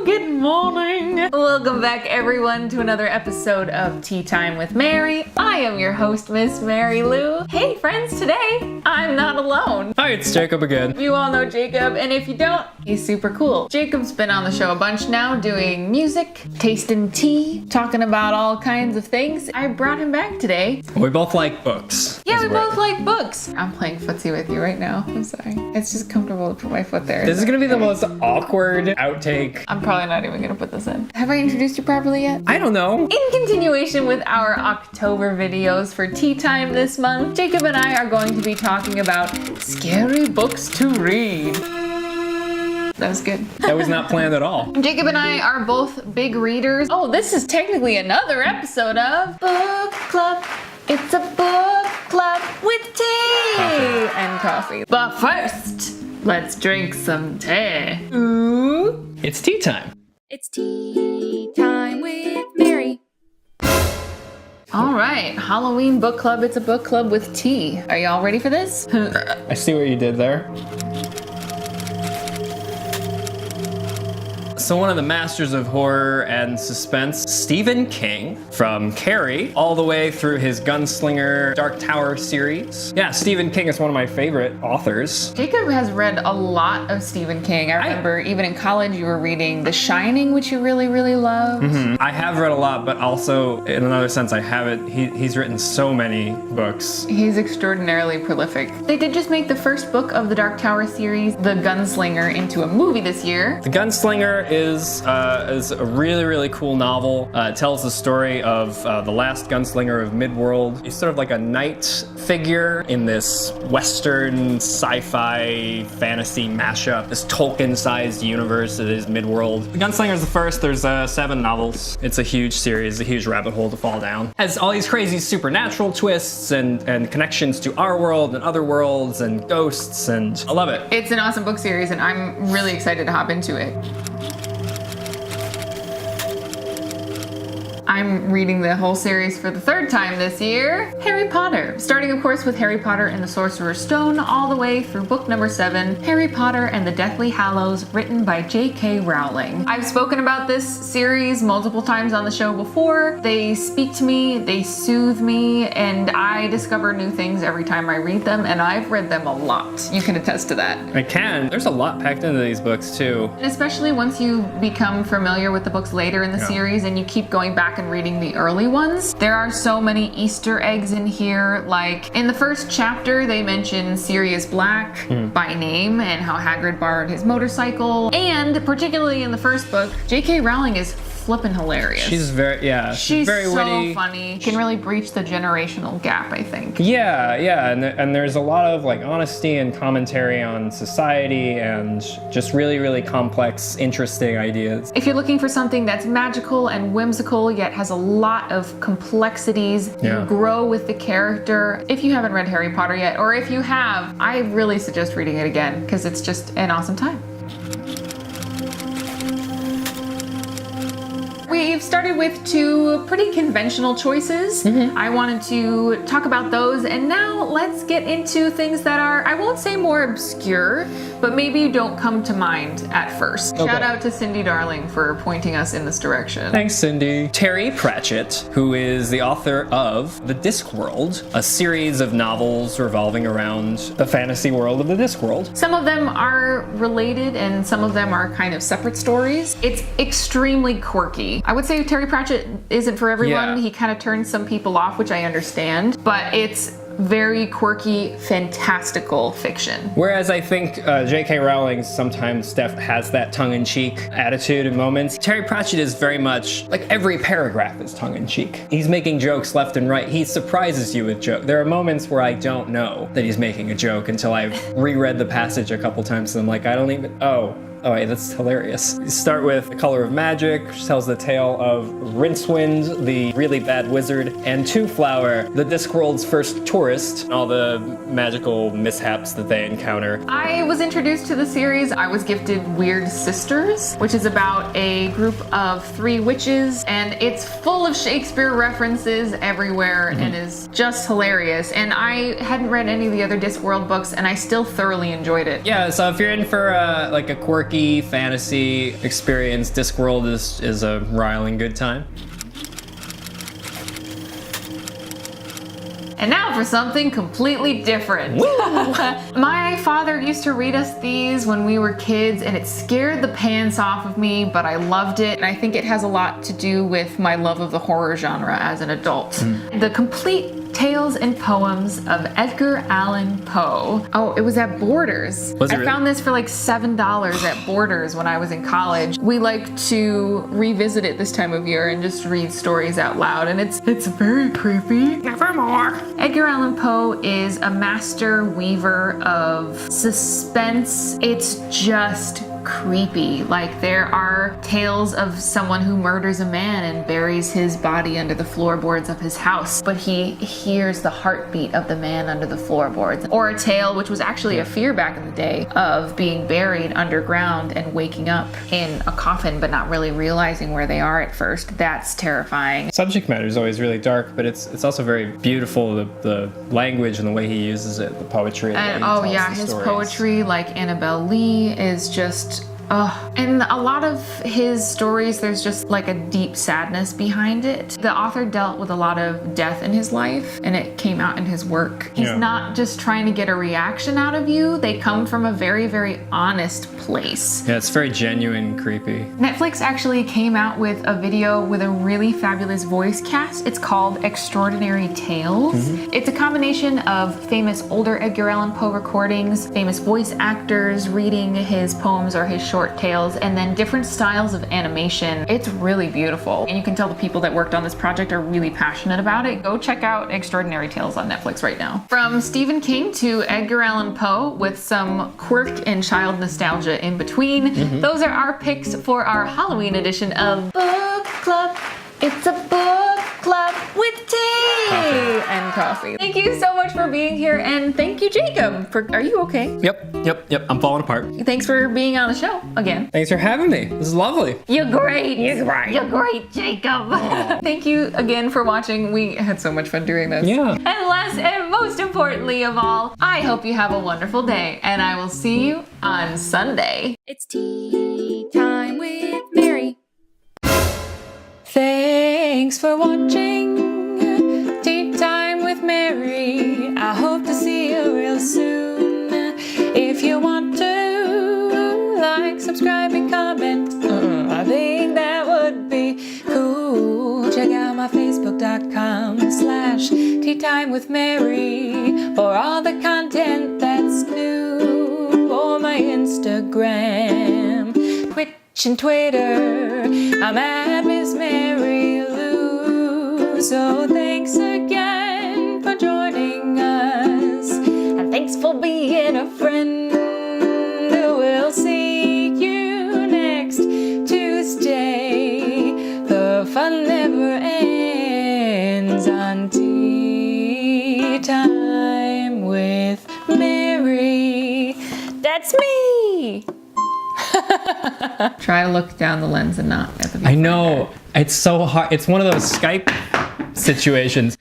Good morning. Welcome back, everyone, to another episode of Tea Time with Mary. I am your host, Miss Mary Lou. Hey, friends, today I'm not alone. Hi, it's Jacob again. You all know Jacob, and if you don't, he's super cool. Jacob's been on the show a bunch now, doing music, tasting tea, talking about all kinds of things. I brought him back today. We both like books. Yeah, we both like books. I'm playing footsie with you right now. I'm sorry. It's just comfortable to put my foot there. This is gonna be the most awkward outtake. I'm probably not even gonna put this in. Have I introduced you properly yet? I don't know. In continuation with our October videos for Tea Time this month, Jacob and I are going to be talking about scary books to read. That was good. That was not planned at all. Jacob and I are both big readers. Oh, this is technically another episode of Book Club. It's a book club with tea and coffee. But first, let's drink some tea. Ooh. It's tea time. It's tea time with Mary. All right, Halloween book club. It's a book club with tea. Are y'all ready for this? I see what you did there. So one of the masters of horror and suspense, Stephen King, from Carrie all the way through his Gunslinger Dark Tower series. Yeah, Stephen King is one of my favorite authors. Jacob has read a lot of Stephen King. I remember even in college you were reading The Shining, which you really, really loved. Mm-hmm. I have read a lot, but also in another sense I haven't. He's written so many books. He's extraordinarily prolific. They did just make the first book of the Dark Tower series, The Gunslinger, into a movie this year. The Gunslinger is a really, really cool novel. It tells the story of the last gunslinger of Midworld. He's sort of like a knight figure in this Western sci-fi fantasy mashup, this Tolkien-sized universe that is Midworld. The Gunslinger is the first. There's 7 novels. It's a huge series, a huge rabbit hole to fall down. Has all these crazy supernatural twists and connections to our world and other worlds and ghosts, and I love it. It's an awesome book series, and I'm really excited to hop into it. I'm reading the whole series for the 3rd time this year. Harry Potter. Starting, of course, with Harry Potter and the Sorcerer's Stone, all the way through book number 7, Harry Potter and the Deathly Hallows, written by J.K. Rowling. I've spoken about this series multiple times on the show before. They speak to me, they soothe me, and I discover new things every time I read them, and I've read them a lot. You can attest to that. I can. There's a lot packed into these books, too. And especially once you become familiar with the books later in the series and you keep going back and reading the early ones. There are so many Easter eggs in here. Like in the first chapter, they mention Sirius Black by name and how Hagrid borrowed his motorcycle. And particularly in the first book, J.K. Rowling is flippin' hilarious. She's very very so witty. Funny. Can really breach the generational gap, I think. Yeah, and there's a lot of like honesty and commentary on society and just really, really complex, interesting ideas. If you're looking for something that's magical and whimsical, yet has a lot of complexities, you grow with the character. If you haven't read Harry Potter yet, or if you have, I really suggest reading it again because it's just an awesome time. We've started with 2 pretty conventional choices. I wanted to talk about those, and now let's get into things that are, I won't say more obscure, but maybe don't come to mind at first. Okay. Shout out to Cindy Darling for pointing us in this direction. Thanks, Cindy. Terry Pratchett, who is the author of The Discworld, a series of novels revolving around the fantasy world of the Discworld. Some of them are related and some of them are kind of separate stories. It's extremely quirky. I would say Terry Pratchett isn't for everyone. He kind of turns some people off, which I understand, but it's very quirky, fantastical fiction. Whereas I think J.K. Rowling sometimes has that tongue-in-cheek attitude in moments. Terry Pratchett is very much, like every paragraph is tongue-in-cheek. He's making jokes left and right. He surprises you with jokes. There are moments where I don't know that he's making a joke until I've reread the passage a couple times and I'm like, I don't even, oh, wait, that's hilarious. You start with The Color of Magic, which tells the tale of Rincewind, the really bad wizard, and Two-Flower, the Discworld's first tourist, and all the magical mishaps that they encounter. I was introduced to the series. I was gifted Weird Sisters, which is about a group of 3 witches, and it's full of Shakespeare references everywhere and is just hilarious. And I hadn't read any of the other Discworld books, and I still thoroughly enjoyed it. Yeah, so if you're in for like a quirky quirky fantasy experience, Discworld is a riling good time. And now for something completely different. My father used to read us these when we were kids, and it scared the pants off of me, but I loved it. And I think it has a lot to do with my love of the horror genre as an adult. The Complete Tales and Poems of Edgar Allan Poe. Oh, it was at Borders. Was it I really? found this for like $7 at Borders when I was in college. We like to revisit it this time of year and just read stories out loud, and it's very creepy. Nevermore. Edgar Allan Poe is a master weaver of suspense. It's just creepy. Like, there are tales of someone who murders a man and buries his body under the floorboards of his house, but he hears the heartbeat of the man under the floorboards. Or a tale, which was actually a fear back in the day, of being buried underground and waking up in a coffin but not really realizing where they are at first. That's terrifying. Subject matter is always really dark, but it's also very beautiful, the language and the way he uses it, the poetry. And the way he tells the his stories. poetry, like Annabelle Lee, is just and a lot of his stories, there's just like a deep sadness behind it. The author dealt with a lot of death in his life, and it came out in his work. He's not just trying to get a reaction out of you. They come from a very, very honest place. Yeah, it's very genuine, creepy. Netflix actually came out with a video with a really fabulous voice cast. It's called Extraordinary Tales. It's a combination of famous older Edgar Allan Poe recordings, famous voice actors reading his poems or his short tales, and then different styles of animation. It's really beautiful, and you can tell the people that worked on this project are really passionate about it. Go check out Extraordinary Tales on Netflix right now. From Stephen King to Edgar Allan Poe, with some quirk and child nostalgia in between. Those are our picks for our Halloween edition of Book Club. It's a book club with tea and coffee. Thank you so much for being here, and thank you, Jacob. Are you okay? Yep. I'm falling apart. Thanks for being on the show again. Thanks for having me. This is lovely. You're great. You're great, Jacob. Thank you again for watching. We had so much fun doing this. Yeah. And last and most importantly of all, I hope you have a wonderful day, and I will see you on Sunday. It's tea time with Mary. Thanks for watching Tea Time with Mary. I hope to see you real soon. If you want to like, subscribe, and comment, I think that would be cool. Check out my Facebook.com/Teatime with Mary for all the content that's new. Or my Instagram, Twitch, and Twitter. I'm at Miss Mary Lou. So thanks again for joining us, and thanks for being a friend. We'll see you next Tuesday. The fun never ends on Tea Time with Mary. That's me. Try to look down the lens and not at the I know. It's so hard. It's one of those Skype situations.